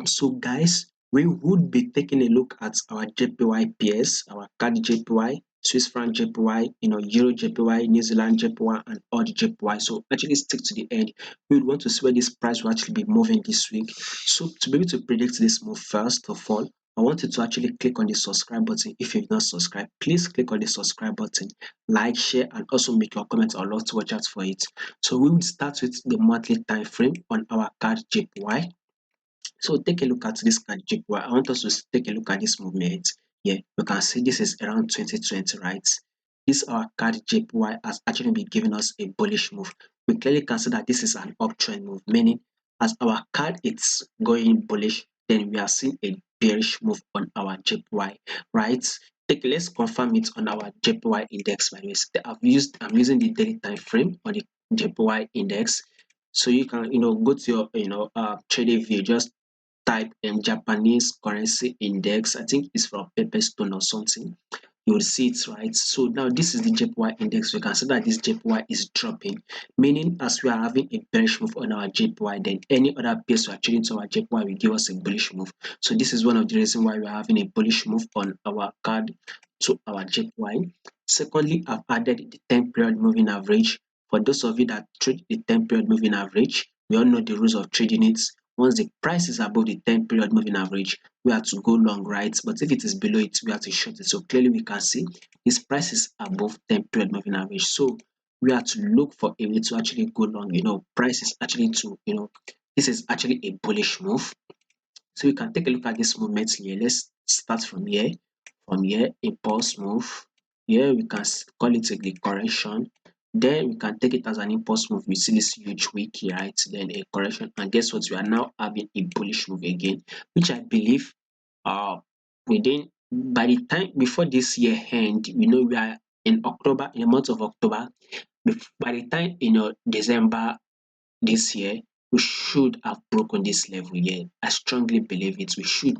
So guys, we would be taking a look at our JPY pairs, our CADJPY, Swiss franc JPY, Euro JPY, New Zealand JPY, and AUDJPY. So actually stick to the end. We would want to see where this price will actually be moving this week. So to be able to predict this move, first of all, I want you to actually click on the subscribe button. If you've not subscribed, please click on the subscribe button, like, share, and also make your comment. I'd love to watch out for it. So we will start with the monthly time frame on our CADJPY. So take a look at this CADJPY. I want us to take a look at this movement. Yeah, you can see this is around 2020, right? This our CADJPY has actually been giving us a bullish move. We clearly can see that this is an uptrend move, meaning as our CAD is going bullish, then we are seeing a bearish move on our JPY, right? Let's confirm it on our JPY index. By the way, I'm using the daily time frame on the JPY index. So you can go to your trading view, just type Japanese currency index. I think it's from Pepperstone or something. You will see it, right? So now this is the JPY index. We can see that this JPY is dropping, meaning as we are having a bearish move on our JPY, then any other pace we are trading to our JPY will give us a bullish move. So this is one of the reasons why we are having a bullish move on our CAD to our JPY. Secondly, I've added the 10-period moving average. For those of you that trade the 10-period moving average, we all know the rules of trading it. Once the price is above the 10-period moving average, we have to go long, right? But if it is below it, we have to short it. So clearly we can see this price is above 10-period moving average. So we have to look for a way to actually go long. Price is actually this is actually a bullish move. So we can take a look at this movement here. Let's start from here. From here, impulse move. Here we can call it a correction. Then we can take it as an impulse move. We see this huge wick here, right? Then a correction, and guess what? We are now having a bullish move again, which I believe within by the time before this year end, we are in October, in the month of October. By the time December this year, we should have broken this level here. I strongly believe it. We should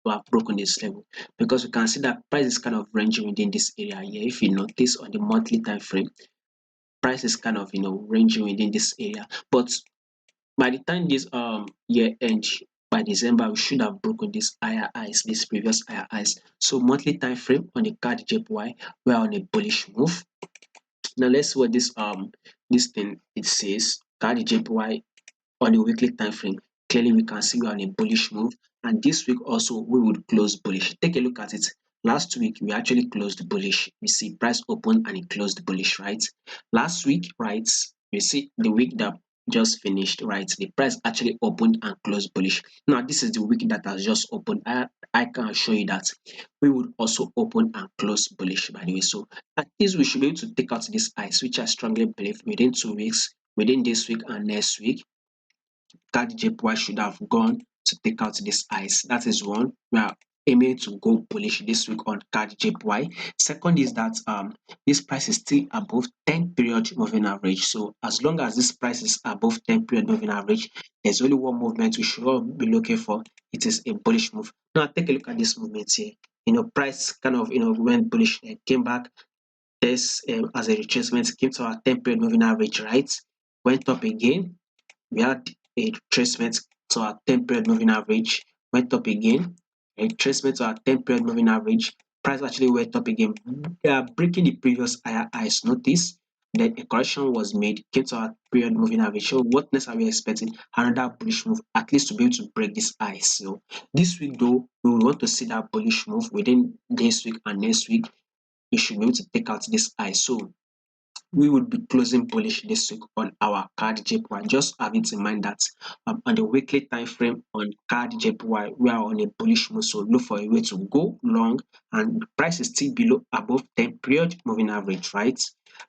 have broken this level because we can see that price is kind of ranging within this area here. If you notice on the monthly time frame, price is kind of ranging within this area. But by the time this year end, by December, we should have broken this higher highs, this previous higher highs. So monthly time frame on the CADJPY, we are on a bullish move. Now let's see what this thing it says. CADJPY on the weekly time frame. Clearly we can see we are on a bullish move, and this week also we would close bullish. Take a look at it. Last week we actually closed bullish. We see price open and it closed bullish, right? Last week, right, we see the week that just finished, right, the price actually opened and closed bullish. Now this is the week that has just opened. I can assure you that we would also open and close bullish, by the way. So at least we should be able to take out this ice, which I strongly believe within 2 weeks, within this week and next week, CADJPY should have gone to take out this ice. That is one. We are aiming to go bullish this week on CADJPY. Second is that this price is still above 10-period moving average. So as long as this price is above 10-period moving average, there's only one movement we should all be looking for. It is a bullish move. Now take a look at this movement here. Price kind of went bullish and came back. This as a retracement came to our 10-period moving average, right? Went up again. We had a retracement to our 10-period moving average, went up again, a retracement to our 10-period moving average, price actually went up again, breaking the previous higher highs. Notice then a correction was made, came to our period moving average. So what next are we expecting? Another bullish move, at least to be able to break this high. So this week though, we will want to see that bullish move within this week and next week. We should be able to take out this high. So we would be closing bullish this week on our CADJPY. Just have it in mind that on the weekly time frame on CADJPY, we are on a bullish move. So look for a way to go long, and the price is still below above 10-period moving average, right?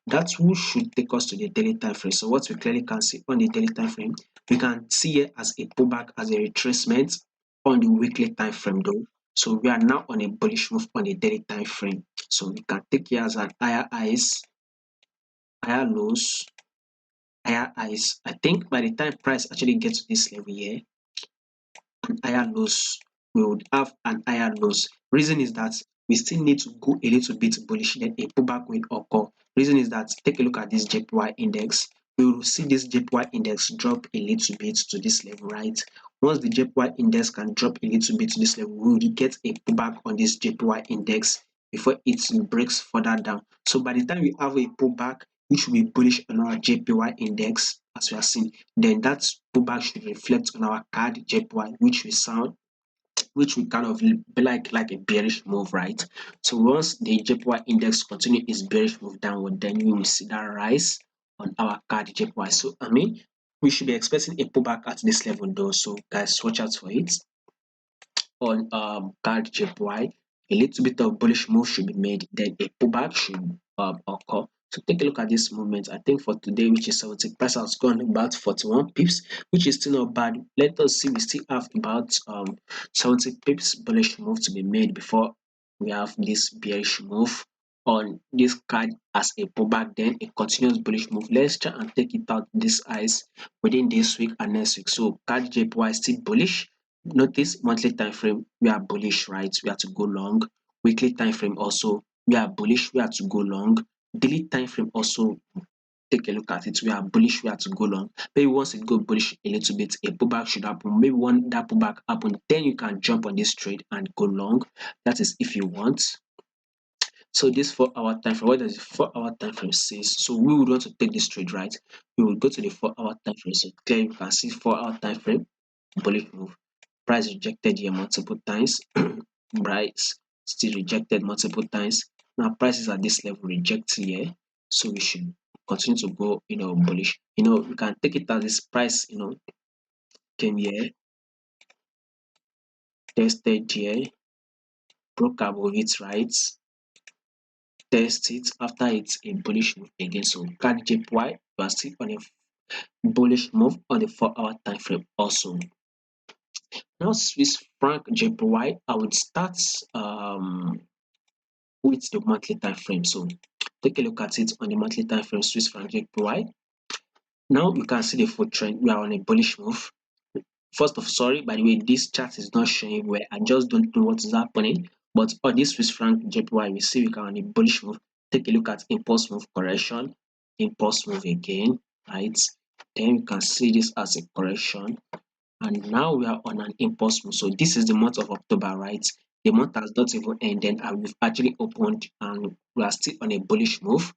That rule should take us to the daily time frame. So what we clearly can see on the daily time frame, we can see it as a pullback, as a retracement on the weekly time frame though. So we are now on a bullish move on the daily time frame. So we can take here as an higher highs, higher lows, higher highs. I think by the time price actually gets to this level here, higher lows, we would have an higher lows. Reason is that we still need to go a little bit bullish, then a pullback will occur. Reason is that take a look at this JPY index. we will see this JPY index drop a little bit to this level, right? Once the JPY index can drop a little bit to this level, we will get a pullback on this JPY index before it breaks further down. So by the time we have a pullback, which will be bullish on our JPY index, as we are seeing, then that pullback should reflect on our CADJPY, which will kind of be like a bearish move, right? So once the JPY index continue its bearish move downward, then we will see that rise on our CADJPY. So I mean, we should be expecting a pullback at this level though. So guys, watch out for it on CADJPY. A little bit of bullish move should be made, then a pullback should occur. So take a look at this movement. I think for today, which is 70, price has gone about 41 pips, which is still not bad. Let us see, we still have about 70 pips bullish move to be made before we have this bearish move on this card as a pullback, then a continuous bullish move. Let's try and take it out this eyes within this week and next week. So card JPY still bullish. Notice monthly time frame, we are bullish, right? We have to go long. Weekly time frame also, we are bullish, we have to go long. Daily time frame also, take a look at it. We are bullish, we have to go long. Maybe once it go bullish a little bit, a pullback should happen. Maybe when that pullback happen, then you can jump on this trade and go long. That is if you want. So this 4-hour time frame, what does the 4-hour time frame says? So we would want to take this trade, right? We will go to the 4-hour time frame. So there you can see 4-hour time frame, bullish move. Price rejected here multiple times. Price still rejected multiple times. Now prices at this level reject here, so we should continue to go, bullish. We can take it as this price, came here, tested here, broke above it, right? Test it after it's a bullish move again. So CADJPY, we are still on a bullish move on the 4-hour time frame also. Now Swiss franc JPY, I would start with the monthly time frame. So take a look at it on the monthly time frame, Swiss franc JPY. Now you can see the full trend. We are on a bullish move. Sorry, by the way, this chart is not showing where I just don't know what is happening. But on this Swiss franc JPY, we see we can on a bullish move. Take a look at impulse move correction, impulse move again, right? Then you can see this as a correction. And now we are on an impulse move. So this is the month of October, right? The month has not even ended and we've actually opened and we are still on a bullish move.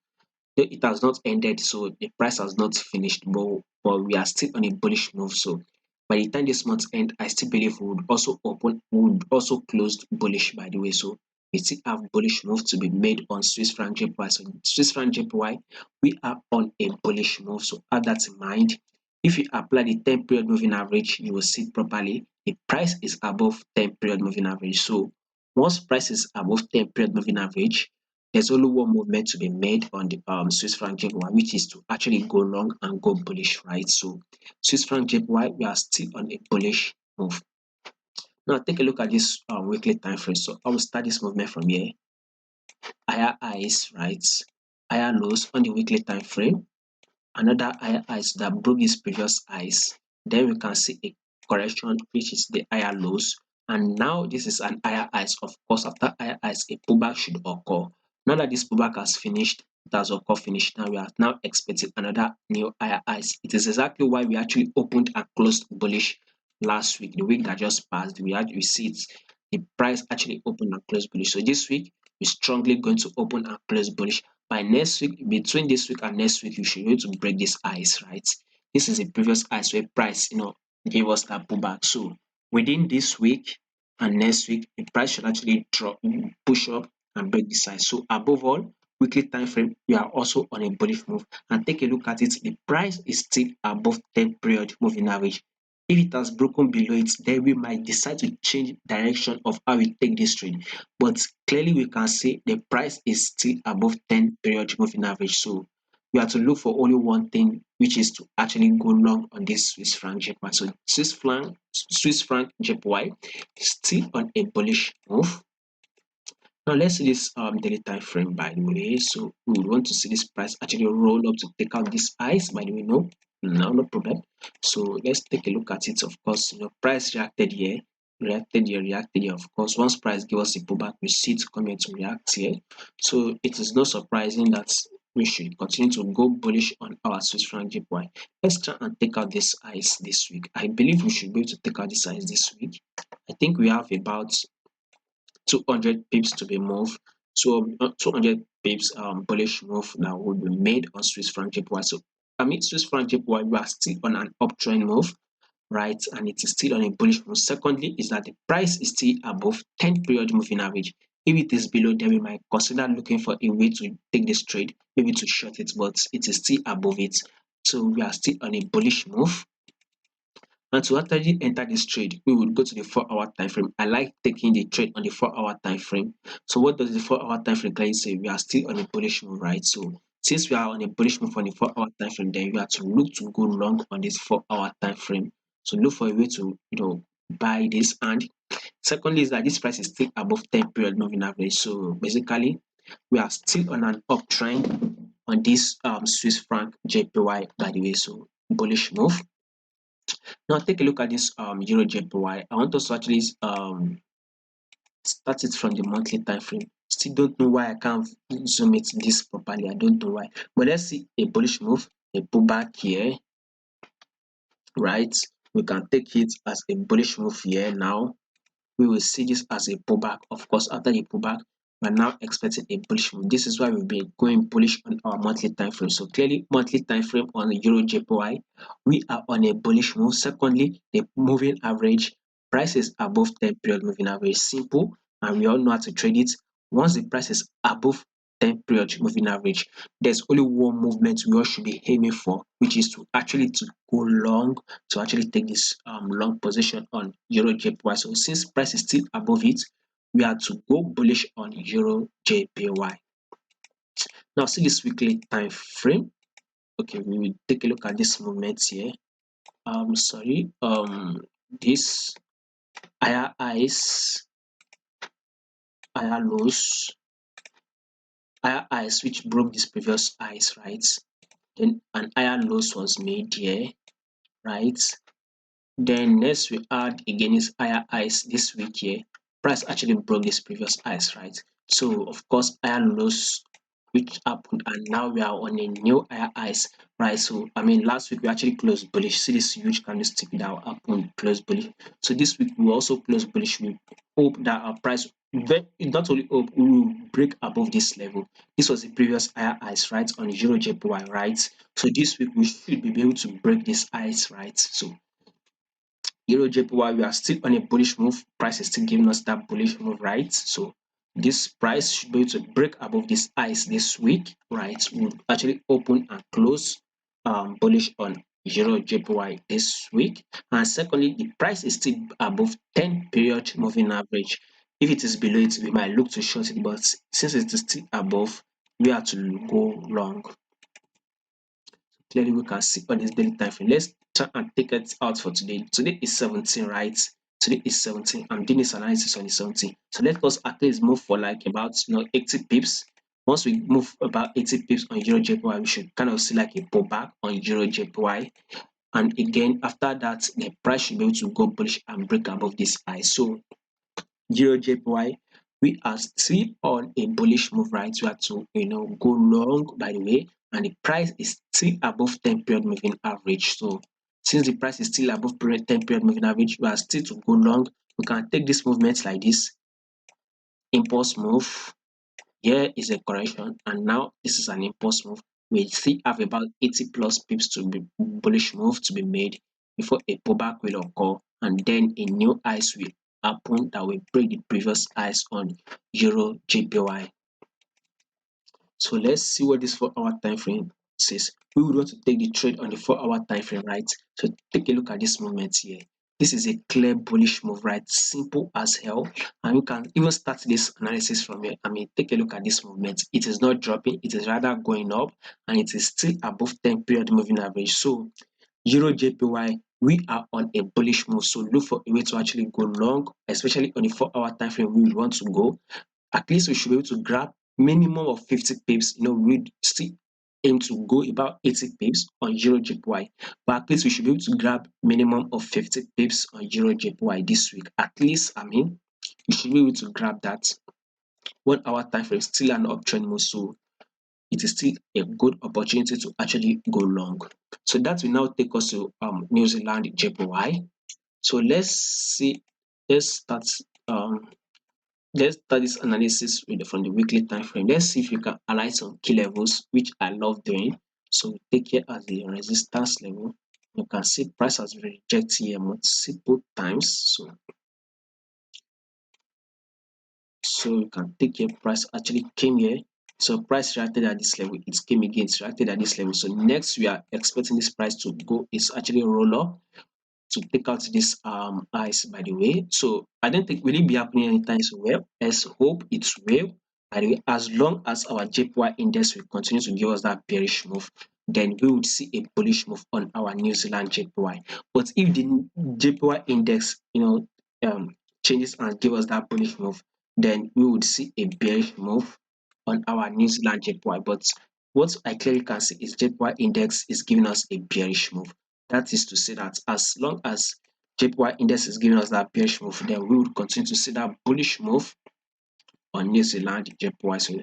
Though it has not ended, so the price has not finished, but we are still on a bullish move. So by the time this month end, I still believe we would also close bullish, by the way. So we still have bullish move to be made on Swiss franc JPY. So Swiss franc JPY, we are on a bullish move. So have that in mind. If you apply the 10 period moving average, you will see it properly. The price is above 10 period moving average. So once price is above 10 period moving average, there's only one movement to be made on the Swiss franc JPY, which is to actually go long and go bullish, right? So Swiss franc JPY, we are still on a bullish move. Now take a look at this weekly time frame. So I will start this movement from here. Higher highs, right? Higher lows on the weekly time frame. Another higher highs that broke these previous highs. Then we can see a correction, which is the higher lows. And now this is an higher highs. Of course, after higher highs, a pullback should occur. Now that this pullback has finished, it has occurred finished. Now we are now expecting another new higher highs. It is exactly why we actually opened and closed bullish last week. The week that just passed, we see it. The price actually opened and closed bullish. So this week, we're strongly going to open and close bullish. By next week, between this week and next week, you should be able to break this ice, right? This is a previous ice where price, gave us that pullback. So within this week and next week, the price should actually drop, push up and break this ice. So above all, weekly time frame, we are also on a bullish move. And take a look at it, the price is still above 10 period moving average. If it has broken below it, then we might decide to change direction of how we take this trade. But clearly we can see the price is still above 10 period moving average. So we have to look for only one thing, which is to actually go long on this Swiss franc JPY. So Swiss franc JPY is still on a bullish move. Now let's see this daily time frame, by the way. So we would want to see this price actually roll up to take out this ice, by the way. No problem. So let's take a look at it. Of course, price reacted here, reacted here. Of course, once price give us a pullback, we see it come here to react here. So it is not surprising that we should continue to go bullish on our Swiss franc JPY. Let's try and take out this ice this week. I believe we should be able to take out this ice this week. I think we have about 200 pips to be moved. So 200 pips bullish move that will be made on Swiss franc JPY. So I mean Swiss franc JPY, we are still on an uptrend move, right? And it is still on a bullish move. Secondly, is that the price is still above 10 period moving average. If it is below, then we might consider looking for a way to take this trade, maybe to short it, but it is still above it. So we are still on a bullish move. And to actually enter this trade, we will go to the 4-hour time frame. I like taking the trade on the 4-hour time frame. So what does the 4-hour time frame clearly say? We are still on a bullish move, right? So since we are on a bullish move on the 4-hour time frame, then we have to look to go long on this 4-hour time frame. So look for a way to buy this. And secondly, is that this price is still above 10 period moving average. So basically, we are still on an uptrend on this Swiss franc JPY, by the way. So bullish move. Now take a look at this EURJPY. I want us to actually start it from the monthly time frame. Still don't know why I can't zoom it this properly. I don't know why. But let's see a bullish move, a pullback here, right? We can take it as a bullish move here now. We will see this as a pullback. Of course, after the pullback, we're now expecting a bullish move. This is why we'll be going bullish on our monthly time frame. So clearly, monthly time frame on the EURJPY, we are on a bullish move. Secondly, the moving average price is above 10 period moving average. Simple, and we all know how to trade it. Once the price is above 10 period moving average, there's only one movement we all should be aiming for, which is to actually to go long, to actually take this long position on EURJPY. So since price is still above it, we are to go bullish on EURJPY. Now see this weekly time frame. Okay, we will take a look at this movement here. This higher highs, higher lows, higher highs which broke this previous highs, right? Then an higher lows was made here, right? Then next we add again is higher highs this week here. Price actually broke this previous highs, right? So of course higher lows which happened, and now we are on a new higher highs, right? So I mean last week we actually closed bullish. See this huge candlestick that happened, closed bullish. So this week we also close bullish. We hope that our price not only hope, we will break above this level. This was the previous higher highs, right, on EURJPY, right? So this week we should be able to break this highs, right? So EURJPY, we are still on a bullish move. Price is still giving us that bullish move, right? So this price should be able to break above this highs this week, right? We'll actually open and close bullish on EURJPY this week. And secondly, the price is still above 10 period moving average. If it is below it, we might look to short it, but since it is still above, we have to go long. Clearly we can see on this daily time frame. Let's try and take it out for today. Today is 17, right? Today is 17. I'm doing this analysis on the 17. So let us at least move for like about 80 pips. Once we move about 80 pips on EURJPY, we should kind of see like a pullback on EURJPY. And again, after that, the price should be able to go bullish and break above this high. So EURJPY, we are still on a bullish move, right? We have to go long, by the way, and the price is still above 10 period moving average. So since the price is still above 10 period moving average, we are still to go long. We can take this movement like this impulse move. Here is a correction, and now this is an impulse move. We still have about 80 plus pips to be bullish move to be made before a pullback will occur, and then a new highs will happen that will break the previous highs on EURJPY. So let's see what this 4-hour time frame says. We would want to take the trade on the 4-hour time frame, right? So take a look at this movement here. This is a clear bullish move, right? Simple as hell. And you can even start this analysis from here. I mean, take a look at this movement. It is not dropping, it is rather going up, and it is still above 10 period moving average. So EURJPY, we are on a bullish move. So look for a way to actually go long, especially on the 4-hour time frame. We want to go. At least we should be able to grab minimum of 50 pips. We still aim to go about 80 pips on EURJPY, but at least we should be able to grab minimum of 50 pips on EURJPY this week. At least, I mean, you should be able to grab that. 1-hour time frame still an uptrend move, so it is still a good opportunity to actually go long. So that will now take us to New Zealand JPY. So let's start um let's start this analysis from the weekly time frame. Let's see if you can highlight some key levels, which I love doing. So we take here as the resistance level. You can see price has been rejected here multiple times. So you can take here price actually came here. So price reacted at this level, it came again, it's reacted at this level. So next we are expecting this price to go, it's actually a roll up to take out this ice, by the way. So I don't think will it be happening anytime so well. Let's hope it will. By the way, as long as our JPY index will continue to give us that bearish move, then we would see a bullish move on our New Zealand JPY. But if the JPY index, changes and give us that bullish move, then we would see a bearish move on our New Zealand JPY. But what I clearly can see is JPY index is giving us a bearish move. That is to say that as long as JPY index is giving us that bearish move, then we would continue to see that bullish move on New Zealand JPY. So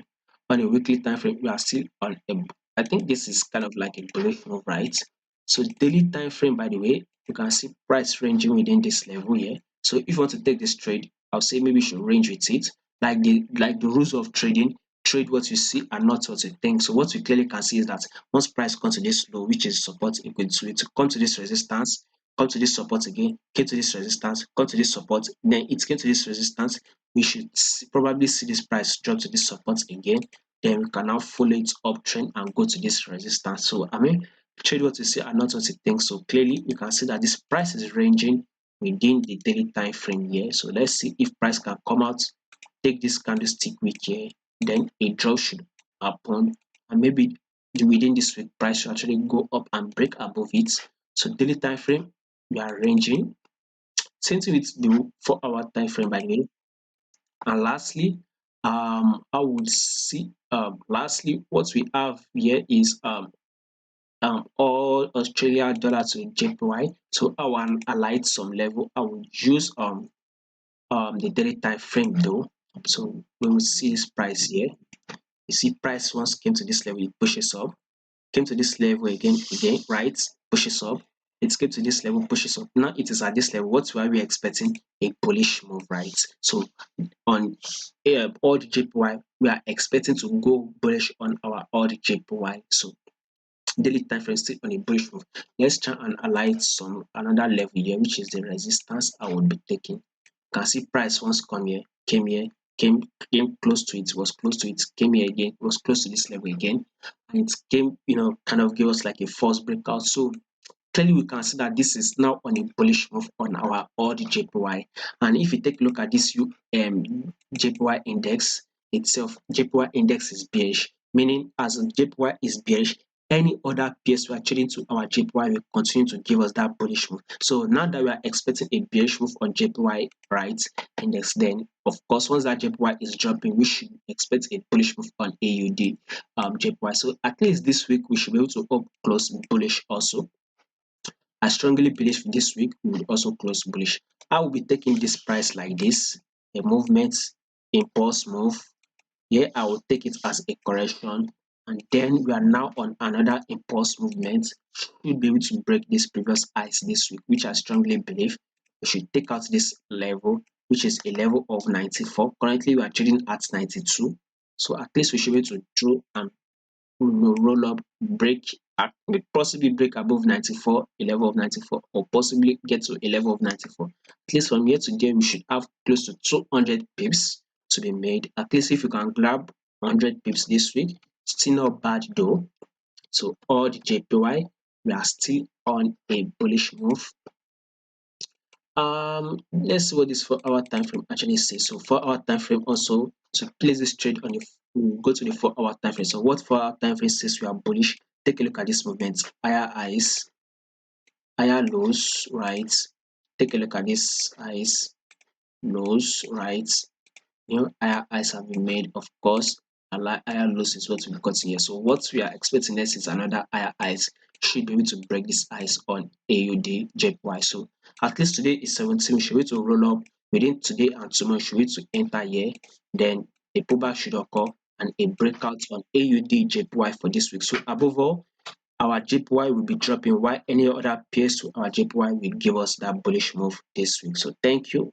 on a weekly time frame, we are still on a, I think this is kind of like a bullish move, right? So daily time frame, by the way, you can see price ranging within this level here. So if you want to take this trade, I'll say maybe you should range with it. Like the rules of trading, trade what you see and not what you think. So what we clearly can see is that once price comes to this low, which is support equal to it, to come to this resistance, come to this support again, came to this resistance, come to this support, then it came to this resistance, we should probably see this price drop to this support again, then we can now follow it uptrend and go to this resistance. So I mean, trade what you see and not what you think. So clearly you can see that this price is ranging within the daily time frame here. So let's see if price can come out, take this candlestick wick here, then a drop should happen, and maybe within this week price should actually go up and break above it. So daily time frame, we are ranging. Same thing with the 4-hour time frame, by the way. And lastly, I would see lastly what we have here is all Australia dollar to JPY. So I will highlight some level. I will use the daily time frame though. So we will see this price here. You see price once came to this level, it pushes up, came to this level again, right? Pushes up. It came to this level, pushes up. Now it is at this level. What were we expecting? A bullish move, right? So on AUDJPY, we are expecting to go bullish on our AUDJPY. So daily time frame still on a bullish move. Let's try and highlight some another level here, which is the resistance I would be taking. You can see price once come here, came here, came close to it, was close to it, came here again, was close to this level again, and it came, kind of give us like a false breakout. So clearly we can see that this is now on a bullish move on our AUDJPY. And if you take a look at this JPY index itself, JPY index is bearish, meaning as JPY is bearish, any other pairs we are trading to our JPY will continue to give us that bullish move. So now that we are expecting a bearish move on JPY, right, index, then of course once that JPY is dropping, we should expect a bullish move on AUD JPY. So at least this week we should be able to up close bullish also. I strongly believe this week we will also close bullish. I will be taking this price like this, a movement, impulse move. Here I will take it as a correction, and then we are now on another impulse movement. Should be able to break this previous highs this week, which I strongly believe we should take out this level, which is a level of 94. Currently we are trading at 92. So at least we should be able to draw and will roll up, break, possibly break above 94, a level of 94, or possibly get to a level of 94. At least from here to there, we should have close to 200 pips to be made. At least if you can grab 100 pips this week, still not bad though. So all the JPY, we are still on a bullish move. Let's see what this 4-hour time frame actually says. So 4-hour time frame also, to place this trade on the, we'll go to the 4-hour time frame. So what 4-hour time frame says we are bullish? Take a look at this movement. Higher highs, higher lows, right? Take a look at this highs, lows, right? Higher highs have been made, of course, and higher lows is what we've got here. So what we are expecting next is another higher highs. Should be able to break this highs on AUDJPY. So at least today is 17. We should be able to roll up within today and tomorrow. Should be able to enter here. Then a pullback should occur, and a breakout on AUDJPY for this week. So above all, our JPY will be dropping while any other pairs to our JPY will give us that bullish move this week. So thank you.